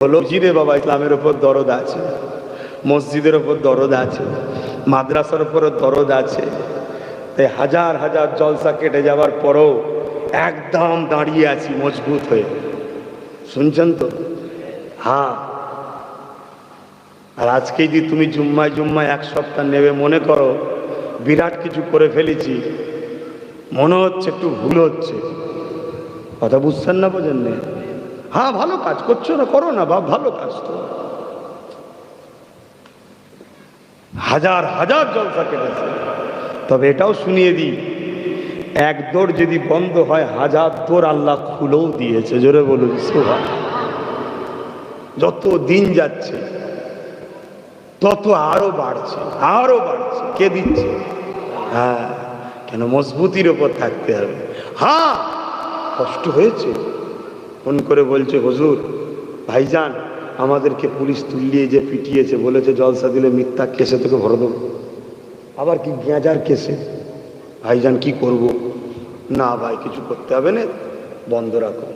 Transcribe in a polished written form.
হলো জিরে বাবা ইসলামের ওপর দরদ আছে, মসজিদের ওপর দরদ আছে, মাদ্রাসার ওপর দরদ আছে। তাই হাজার হাজার জলসা কেটে যাওয়ার পরেও একদম দাঁড়িয়ে আছি মজবুত হয়ে। শুনছেন তো? হ্যাঁ। আর আজকে যদি তুমি জুম্মায় জুম্মায় এক সপ্তাহ নেবে, মনে করো বিরাট কিছু করে ফেলেছি, মনে হচ্ছে একটু ভুল হচ্ছে, কথা বুঝছেন না? বোঝেন না? হ্যাঁ, ভালো কাজ করছো না, করো না বাপ, ভালো কাজ তো। হাজার হাজার জলসা কেটেছে, তবে এটাও শুনিয়ে দিই, এক দৌড় যদি বন্ধ হয় হাজার দৌড় আল্লাহ খুলেও দিয়েছে। জোরে বলুন সুবহান। যত দিন যাচ্ছে তত আরো বাড়ছে, আরো বাড়ছে। কে দিচ্ছে? হ্যাঁ, কেন? মজবুতির ওপর থাকতে হবে। হ্যাঁ, কষ্ট হয়েছে, ফোন করে বলছে হুজুর ভাইজান আমাদেরকে পুলিশ তুলিয়ে যে পিটিয়েছে, বলেছে জলসা দিলে মিথ্যা কেসে তোকে ভরে দেবো। আবার কি গেঁজার কেসে? ভাইজান কি করব? না ভাই কিছু করতে হবে না, বন্ধ রাখো।